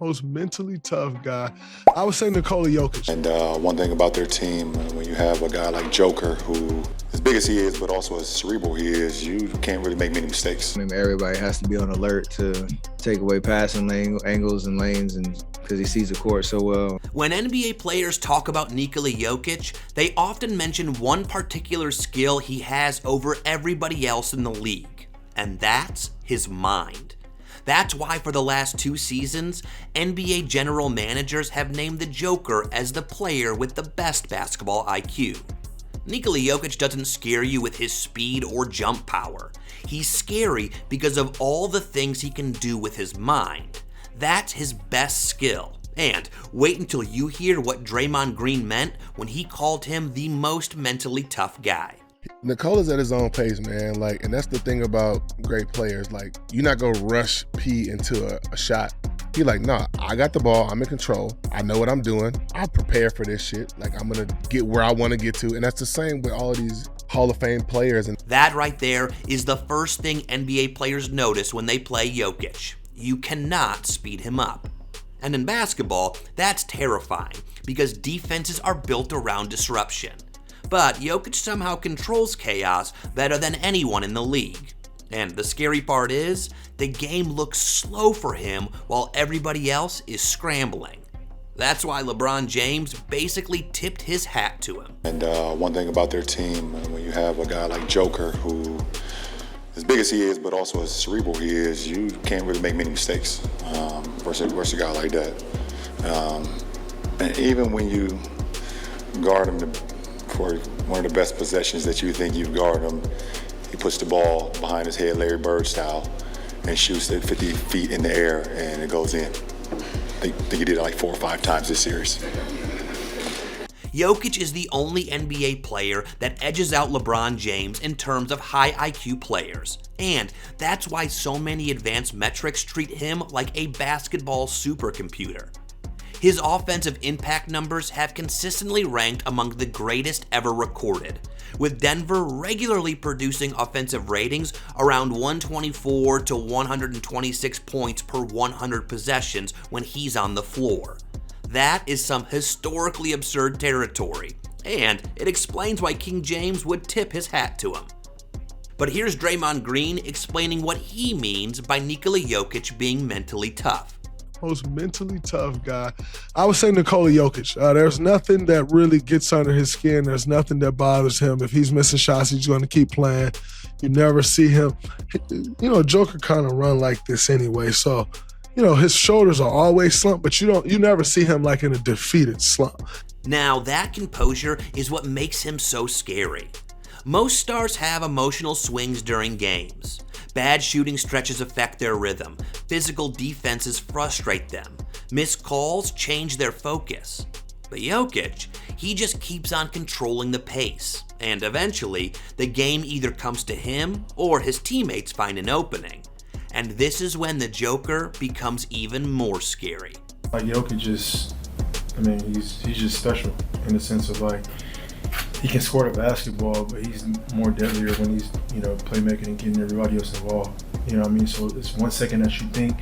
most mentally tough guy, I would say Nikola Jokic. And one thing about their team, when you have a guy like Joker, who as big as he is, but also as cerebral he is, you can't really make many mistakes. I mean, everybody has to be on alert to take away passing angles and lanes, and because he sees the court so well. When NBA players talk about Nikola Jokic, they often mention one particular skill he has over everybody else in the league, and that's his mind. That's why for the last 2 seasons, NBA general managers have named the Joker as the player with the best basketball IQ. Nikola Jokic doesn't scare you with his speed or jump power. He's scary because of all the things he can do with his mind. That's his best skill. And wait until you hear what Draymond Green meant when he called him the most mentally tough guy. Nikola's at his own pace, man. And that's the thing about great players. You're not gonna rush P into a shot. He nah, I got the ball, I'm in control, I know what I'm doing, I'll prepare for this shit. I'm gonna get where I wanna get to. And that's the same with all of these Hall of Fame players. And that right there is the first thing NBA players notice when they play Jokic. You cannot speed him up. And in basketball, that's terrifying because defenses are built around disruption. But Jokic somehow controls chaos better than anyone in the league. And the scary part is, the game looks slow for him while everybody else is scrambling. That's why LeBron James basically tipped his hat to him. And one thing about their team, when you have a guy like Joker, who as big as he is, but also as cerebral he is, you can't really make many mistakes versus a guy like that. And even when you guard him for one of the best possessions that you think you've guarded him, he puts the ball behind his head, Larry Bird style, and shoots it 50 feet in the air, and it goes in. I think he did it 4 or 5 times this series. Jokic is the only NBA player that edges out LeBron James in terms of high IQ players. And that's why so many advanced metrics treat him like a basketball supercomputer. His offensive impact numbers have consistently ranked among the greatest ever recorded, with Denver regularly producing offensive ratings around 124 to 126 points per 100 possessions when he's on the floor. That is some historically absurd territory, and it explains why King James would tip his hat to him. But here's Draymond Green explaining what he means by Nikola Jokic being mentally tough. Most mentally tough guy, I would say Nikola Jokic. There's nothing that really gets under his skin. There's nothing that bothers him. If he's missing shots, he's going to keep playing. You never see him. Joker kind of run like this anyway. So, his shoulders are always slumped, but you never see him in a defeated slump. Now, that composure is what makes him so scary. Most stars have emotional swings during games. Bad shooting stretches affect their rhythm. Physical defenses frustrate them. Missed calls change their focus. But Jokic, he just keeps on controlling the pace. And eventually, the game either comes to him or his teammates find an opening. And this is when the Joker becomes even more scary. Jokic he's just special in the sense of he can score the basketball, but he's more deadlier when he's, playmaking and getting everybody else involved. So it's 1 second that you think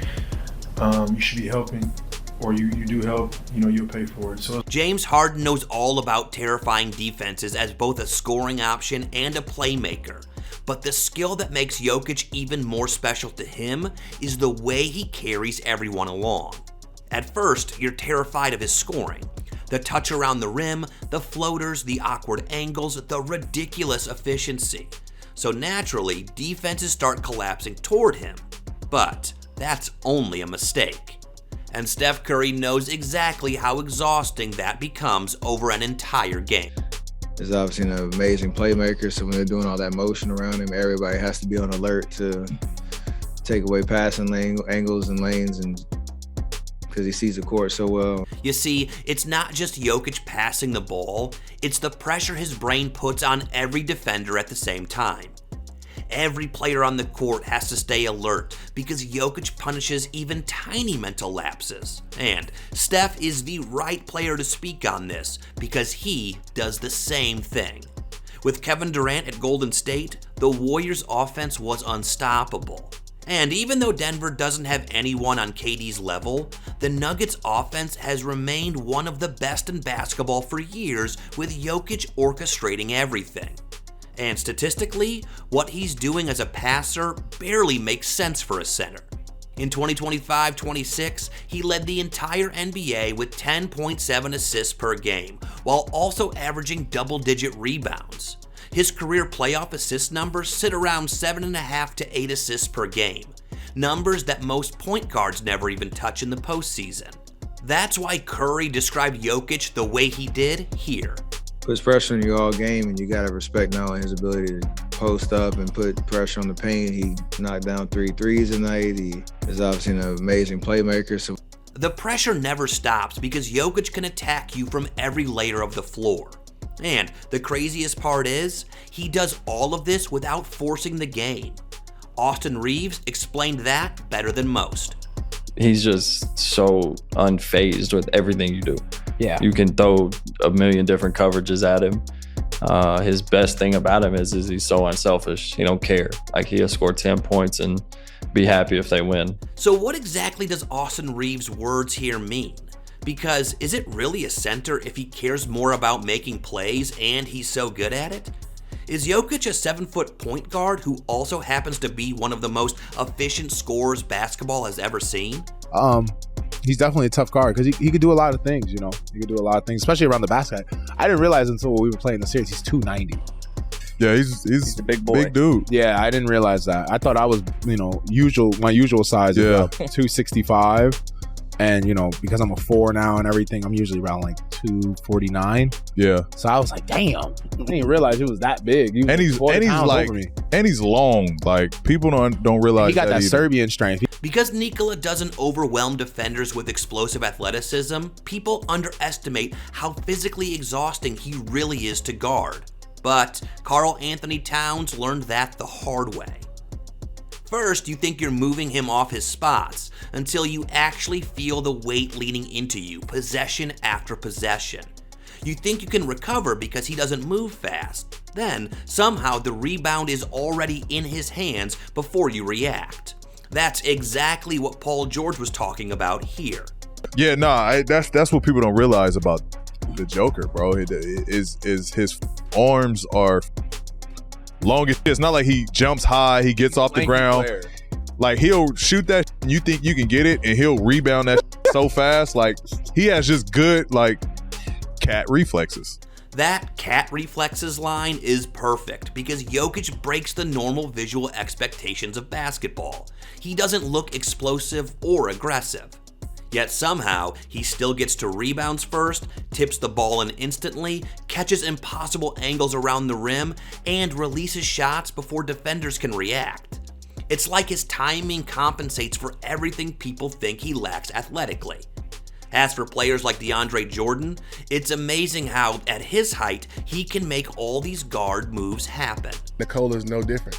you should be helping, or you do help, you'll pay for it. So James Harden knows all about terrifying defenses as both a scoring option and a playmaker. But the skill that makes Jokic even more special to him is the way he carries everyone along. At first, you're terrified of his scoring. The touch around the rim, the floaters, the awkward angles, the ridiculous efficiency. So naturally, defenses start collapsing toward him. But that's only a mistake. And Steph Curry knows exactly how exhausting that becomes over an entire game. He's obviously an amazing playmaker, so when they're doing all that motion around him, everybody has to be on alert to take away passing angles and lanes, and because he sees the court so well. You see, it's not just Jokic passing the ball, it's the pressure his brain puts on every defender at the same time. Every player on the court has to stay alert because Jokic punishes even tiny mental lapses. And Steph is the right player to speak on this because he does the same thing. With Kevin Durant at Golden State, the Warriors' offense was unstoppable. And even though Denver doesn't have anyone on KD's level, the Nuggets offense has remained one of the best in basketball for years, with Jokic orchestrating everything. And statistically, what he's doing as a passer barely makes sense for a center. In 2025-26, he led the entire NBA with 10.7 assists per game, while also averaging double-digit rebounds. His career playoff assist numbers sit around 7.5 to 8 assists per game, numbers that most point guards never even touch in the postseason. That's why Curry described Jokic the way he did here. Puts pressure on you all game, and you got to respect not only his ability to post up and put pressure on the paint. He knocked down 3 threes tonight. He is obviously an amazing playmaker. So the pressure never stops because Jokic can attack you from every layer of the floor. And the craziest part is, he does all of this without forcing the game. Austin Reeves explained that better than most. He's just so unfazed with everything you do. Yeah. You can throw a million different coverages at him. His best thing about him is he's so unselfish. He don't care. Like, he'll score 10 points and be happy if they win. So what exactly does Austin Reeves' words here mean? Because is it really a center if he cares more about making plays and he's so good at it? Is Jokic a 7-foot point guard who also happens to be one of the most efficient scorers basketball has ever seen? He's definitely a tough guard because he could do a lot of things, you know. He could do a lot of things, especially around the basket. I didn't realize until we were playing the series, he's 290. Yeah, he's a big boy. Big dude. Yeah, I didn't realize that. I thought I was, my usual size is about 265. And, because I'm a 4 now and everything, I'm usually around like 249. Yeah. So I was like, damn, I didn't realize he was that big. And he's long. Like, people don't realize he got that either. Serbian strength. Because Nikola doesn't overwhelm defenders with explosive athleticism, people underestimate how physically exhausting he really is to guard. But Karl Anthony Towns learned that the hard way. First, you think you're moving him off his spots until you actually feel the weight leaning into you, possession after possession. You think you can recover because he doesn't move fast. Then, somehow the rebound is already in his hands before you react. That's exactly what Paul George was talking about here. Yeah, that's what people don't realize about the Joker, bro. Is his arms are long. It's not like he jumps high, he gets off the ground. Player. Like, he'll shoot that and you think you can get it, and he'll rebound that so fast. Like, he has just good, like, cat reflexes. That cat reflexes line is perfect because Jokic breaks the normal visual expectations of basketball. He doesn't look explosive or aggressive. Yet somehow, he still gets to rebounds first, tips the ball in instantly, catches impossible angles around the rim, and releases shots before defenders can react. It's like his timing compensates for everything people think he lacks athletically. As for players like DeAndre Jordan, it's amazing how, at his height, he can make all these guard moves happen. Nikola's no different.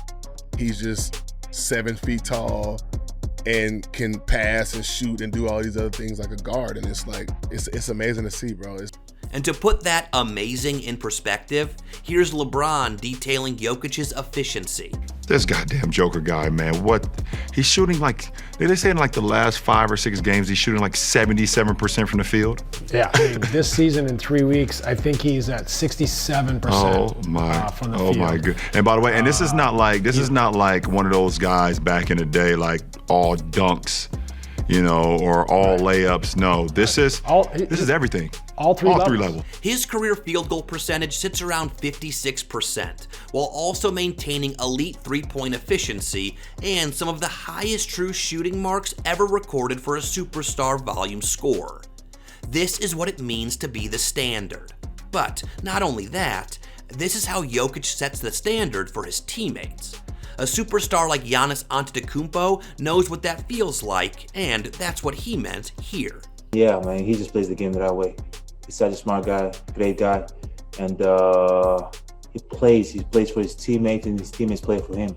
He's just 7 feet tall and can pass and shoot and do all these other things like a guard. And it's like, it's amazing to see, bro. And to put that amazing in perspective, here's LeBron detailing Jokic's efficiency. This goddamn Joker guy, man, what? He's shooting like, they say in like the last 5 or 6 games, he's shooting like 77% from the field. Yeah, I mean, this season in 3 weeks, I think he's at 67% from the field. Oh my good. And by the way, and this is not like one of those guys back in the day, like all dunks, or all layups. No, this is everything. All three levels. His career field goal percentage sits around 56%, while also maintaining elite three-point efficiency and some of the highest true shooting marks ever recorded for a superstar volume scorer. This is what it means to be the standard. But not only that, this is how Jokic sets the standard for his teammates. A superstar like Giannis Antetokounmpo knows what that feels like, and that's what he meant here. Yeah, man, he just plays the game that way. He's such a smart guy, great guy, and he plays for his teammates, and his teammates play for him.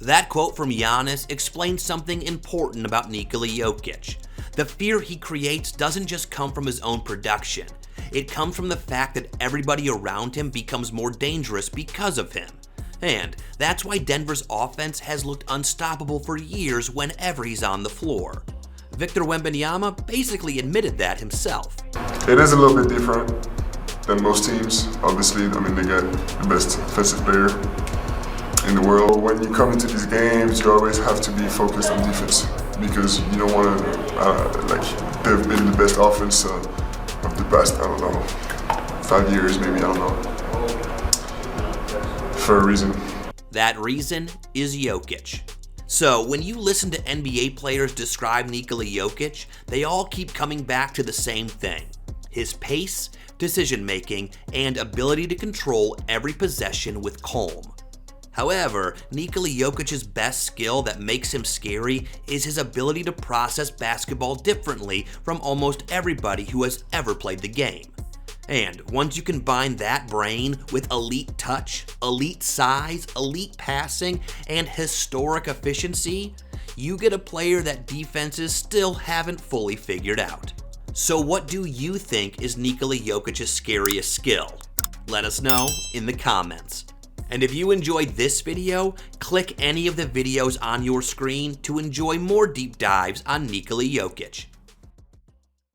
That quote from Giannis explains something important about Nikola Jokic. The fear he creates doesn't just come from his own production. It comes from the fact that everybody around him becomes more dangerous because of him. And that's why Denver's offense has looked unstoppable for years whenever he's on the floor. Victor Wembanyama basically admitted that himself. It is a little bit different than most teams. Obviously, I mean, they get the best defensive player in the world. When you come into these games, you always have to be focused on defense because you don't want to, they've been the best offense of the past, I don't know, 5 years maybe, I don't know, for a reason. That reason is Jokic. So when you listen to NBA players describe Nikola Jokic, they all keep coming back to the same thing: his pace, decision-making, and ability to control every possession with calm. However, Nikola Jokic's best skill that makes him scary is his ability to process basketball differently from almost everybody who has ever played the game. And once you combine that brain with elite touch, elite size, elite passing, and historic efficiency, you get a player that defenses still haven't fully figured out. So what do you think is Nikola Jokic's scariest skill? Let us know in the comments. And if you enjoyed this video, click any of the videos on your screen to enjoy more deep dives on Nikola Jokic.